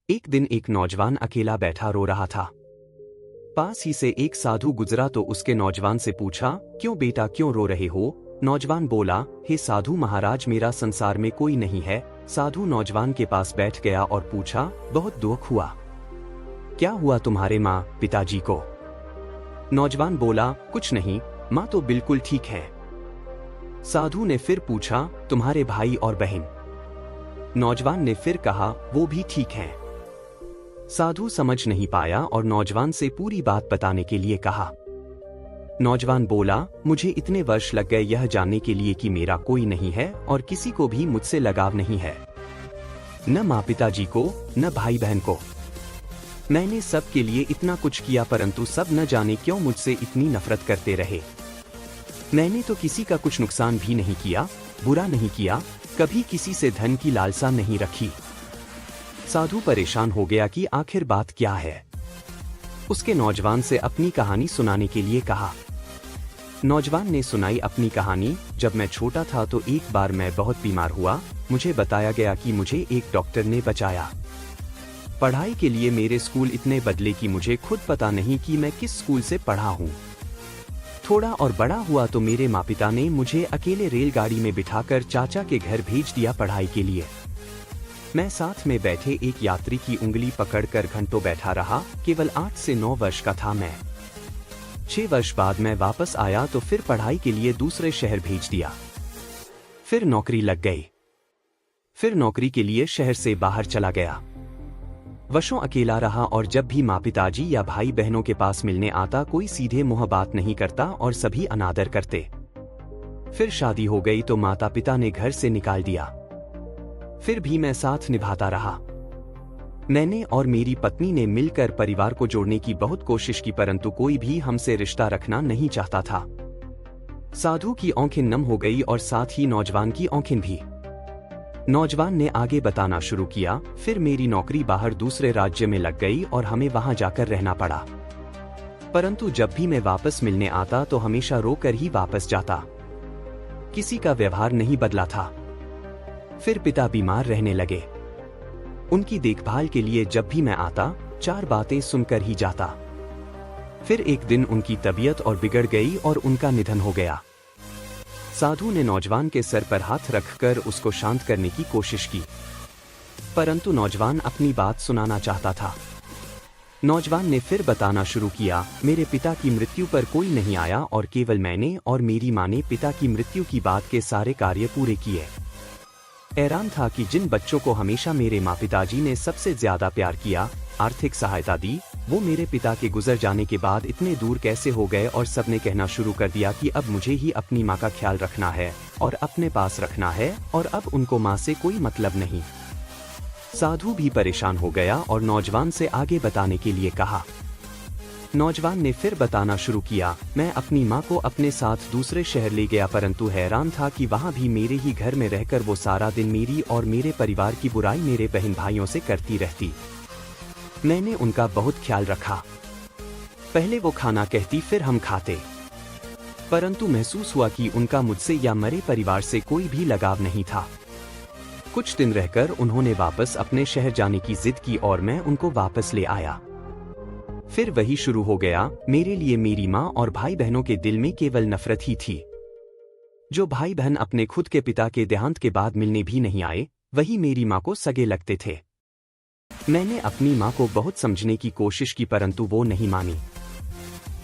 एक दिन एक नौजवान अकेला बैठा रो रहा था। पास ही से एक साधु गुजरा तो उसके नौजवान से पूछा, क्यों बेटा क्यों रो रहे हो? नौजवान बोला, हे साधु महाराज, मेरा संसार में कोई नहीं है। साधु नौजवान के पास बैठ गया और पूछा, बहुत दुख हुआ, क्या हुआ तुम्हारे माँ पिताजी को? नौजवान बोला, कुछ नहीं, माँ तो बिल्कुल ठीक है। साधु ने फिर पूछा, तुम्हारे भाई और बहन? नौजवान ने फिर कहा, वो भी ठीक हैं। साधु समझ नहीं पाया और नौजवान से पूरी बात बताने के लिए कहा। नौजवान बोला, मुझे इतने वर्ष लग गए यह जानने के लिए कि मेरा कोई नहीं है और किसी को भी मुझसे लगाव नहीं है, न माँ पिताजी को न भाई बहन को। मैंने सब के लिए इतना कुछ किया परंतु सब न जाने क्यों मुझसे इतनी नफरत करते रहे। मैंने तो किसी का कुछ नुकसान भी नहीं किया, बुरा नहीं किया, कभी किसी से धन की लालसा नहीं रखी। साधु परेशान हो गया कि आखिर बात क्या है। उसके नौजवान से अपनी कहानी सुनाने के लिए कहा। नौजवान ने सुनाई अपनी कहानी। जब मैं छोटा था तो एक बार मैं बहुत बीमार हुआ। मुझे बताया गया कि मुझे एक डॉक्टर ने बचाया। पढ़ाई के लिए मेरे स्कूल इतने बदले कि मुझे खुद पता नहीं कि मैं किस स्कूल से पढ़ा हूँ। थोड़ा और बड़ा हुआ तो मेरे माँ पिता ने मुझे अकेले रेलगाड़ी में बिठाकर चाचा के घर भेज दिया पढ़ाई के लिए। मैं साथ में बैठे एक यात्री की उंगली पकड़कर घंटों बैठा रहा। केवल 8 से 9 वर्ष का था मैं। 6 वर्ष बाद मैं वापस आया तो फिर पढ़ाई के लिए दूसरे शहर भेज दिया। फिर नौकरी लग गई। फिर नौकरी के लिए शहर से बाहर चला गया। वर्षों अकेला रहा और जब भी माँ पिताजी या भाई बहनों के पास मिलने आता कोई सीधे मुंह बात नहीं करता और सभी अनादर करते। फिर शादी हो गई तो माता पिता ने घर से निकाल दिया। फिर भी मैं साथ निभाता रहा। मैंने और मेरी पत्नी ने मिलकर परिवार को जोड़ने की बहुत कोशिश की परंतु कोई भी हमसे रिश्ता रखना नहीं चाहता था। साधु की आंखें नम हो गई और साथ ही नौजवान की आंखें भी। नौजवान ने आगे बताना शुरू किया। फिर मेरी नौकरी बाहर दूसरे राज्य में लग गई और हमें वहां जाकर रहना पड़ा। परंतु जब भी मैं वापस मिलने आता तो हमेशा रोकर ही वापस जाता। किसी का व्यवहार नहीं बदला था। फिर पिता बीमार रहने लगे। उनकी देखभाल के लिए जब भी मैं आता 4 बातें सुनकर ही जाता। फिर एक दिन उनकी तबीयत और बिगड़ गई और उनका निधन हो गया। साधु ने नौजवान के सर पर हाथ रखकर उसको शांत करने की कोशिश की परंतु नौजवान अपनी बात सुनाना चाहता था। नौजवान ने फिर बताना शुरू किया, मेरे पिता की मृत्यु पर कोई नहीं आया और केवल मैंने और मेरी माँ ने पिता की मृत्यु की बात के सारे कार्य पूरे किए। हैरान था कि जिन बच्चों को हमेशा मेरे माँ पिताजी ने सबसे ज्यादा प्यार किया, आर्थिक सहायता दी, वो मेरे पिता के गुजर जाने के बाद इतने दूर कैसे हो गए और सबने कहना शुरू कर दिया कि अब मुझे ही अपनी माँ का ख्याल रखना है और अपने पास रखना है और अब उनको माँ से कोई मतलब नहीं। साधु भी परेशान हो गया और नौजवान से आगे बताने के लिए कहा। नौजवान ने फिर बताना शुरू किया, मैं अपनी माँ को अपने साथ दूसरे शहर ले गया परंतु हैरान था कि वहाँ भी मेरे ही घर में रहकर वो सारा दिन मेरी और मेरे परिवार की बुराई मेरे बहन भाइयों से करती रहती। मैंने उनका बहुत ख्याल रखा। पहले वो खाना कहती फिर हम खाते, परंतु महसूस हुआ कि उनका मुझसे या मरे परिवार से कोई भी लगाव नहीं था। कुछ दिन रहकर उन्होंने वापस अपने शहर जाने की जिद की और मैं उनको वापस ले आया। फिर वही शुरू हो गया। मेरे लिए मेरी माँ और भाई बहनों के दिल में केवल नफरत ही थी। जो भाई बहन अपने खुद के पिता के देहांत के बाद मिलने भी नहीं आए, वही मेरी माँ को सगे लगते थे। मैंने अपनी माँ को बहुत समझने की कोशिश की परंतु वो नहीं मानी।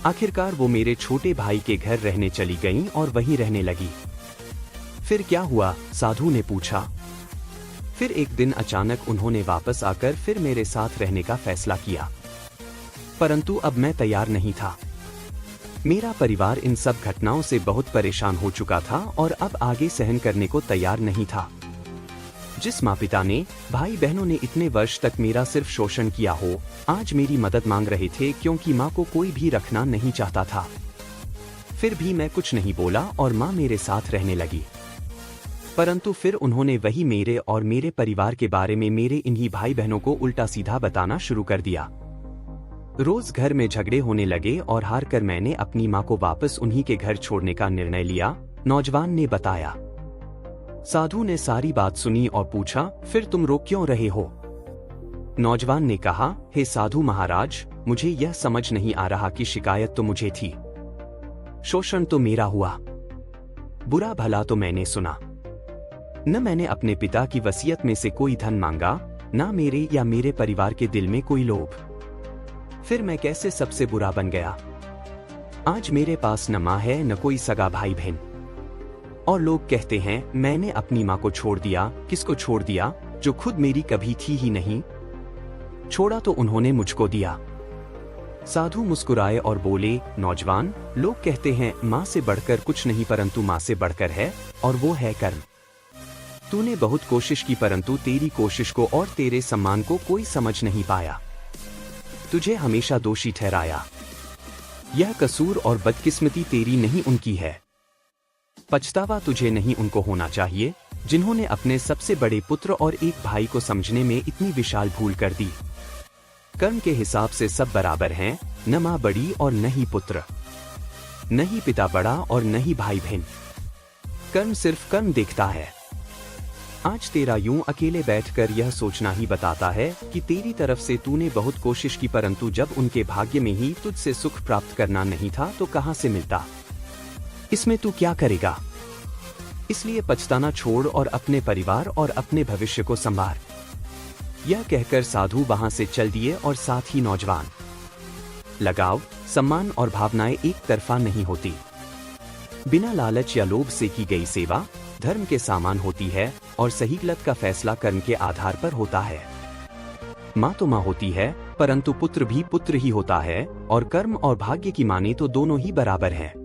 आखिरकार वो मेरे छोटे भाई के घर रहने चली गईं और वहीं रहने लगी। फिर क्या हुआ? साधु ने पूछा। फिर एक दिन अचानक उन्होंने वापस आकर फिर मेरे साथ रहने का फैसला किया, परंतु अब मैं तैयार नहीं था। मेरा परिवार इन सब घटनाओं से बहुत परेशान हो चुका था और अब आगे सहन करने को तैयार नहीं था। जिस माँ पिता ने, भाई बहनों ने इतने वर्ष तक मेरा सिर्फ शोषण किया हो, आज मेरी मदद मांग रहे थे क्योंकि माँ को कोई भी रखना नहीं चाहता था। फिर भी मैं कुछ नहीं बोला और माँ मेरे साथ रहने लगी। परंतु फिर उन्होंने वही मेरे और मेरे परिवार के बारे में मेरे इन्हीं भाई बहनों को उल्टा सीधा बताना शुरू कर दिया। रोज घर में झगड़े होने लगे और हार कर मैंने अपनी माँ को वापस उन्हीं के घर छोड़ने का निर्णय लिया, नौजवान ने बताया। साधु ने सारी बात सुनी और पूछा, फिर तुम रो क्यों रहे हो? नौजवान ने कहा, हे साधु महाराज, मुझे यह समझ नहीं आ रहा कि शिकायत तो मुझे थी, शोषण तो मेरा हुआ, बुरा भला तो मैंने सुना। न मैंने अपने पिता की वसीयत में से कोई धन मांगा, ना मेरे या मेरे परिवार के दिल में कोई लोभ। फिर मैं कैसे सबसे बुरा बन गया? आज मेरे पास न माँ है न कोई सगा भाई बहन, और लोग कहते हैं मैंने अपनी माँ को छोड़ दिया। किसको छोड़ दिया? जो खुद मेरी कभी थी ही नहीं। छोड़ा तो उन्होंने मुझको दिया। साधु मुस्कुराए और बोले, नौजवान, लोग कहते हैं माँ से बढ़कर कुछ नहीं, परंतु माँ से बढ़कर है, और वो है कर्म। तूने बहुत कोशिश की, परंतु तेरी कोशिश को और तेरे सम्मान को कोई समझ नहीं पाया। तुझे हमेशा दोषी ठहराया। यह कसूर और बदकिस्मती तेरी नहीं, उनकी है। पछतावा तुझे नहीं, उनको होना चाहिए, जिन्होंने अपने सबसे बड़े पुत्र और एक भाई को समझने में इतनी विशाल भूल कर दी। कर्म के हिसाब से सब बराबर हैं, न माँ बड़ी और न ही पुत्र, न ही पिता बड़ा और न ही भाई बहन। कर्म सिर्फ कर्म देखता है। आज तेरा यूं अकेले बैठकर यह सोचना ही बताता है कि तेरी तरफ से तूने बहुत कोशिश की, परंतु जब उनके भाग्य में ही तुझसे सुख प्राप्त करना नहीं था तो कहां से मिलता? इसमें तू क्या करेगा? इसलिए पछताना छोड़ और अपने परिवार और अपने भविष्य को संभाल। यह कहकर साधु वहां से चल दिए और साथ ही नौजवान। लगाव, सम्मान और भावनाएं एक तरफा नहीं होती। बिना लालच या लोभ से की गई सेवा धर्म के सामान होती है, और सही गलत का फैसला कर्म के आधार पर होता है। माँ तो माँ होती है, परंतु पुत्र भी पुत्र ही होता है, और कर्म और भाग्य की माने तो दोनों ही बराबर हैं।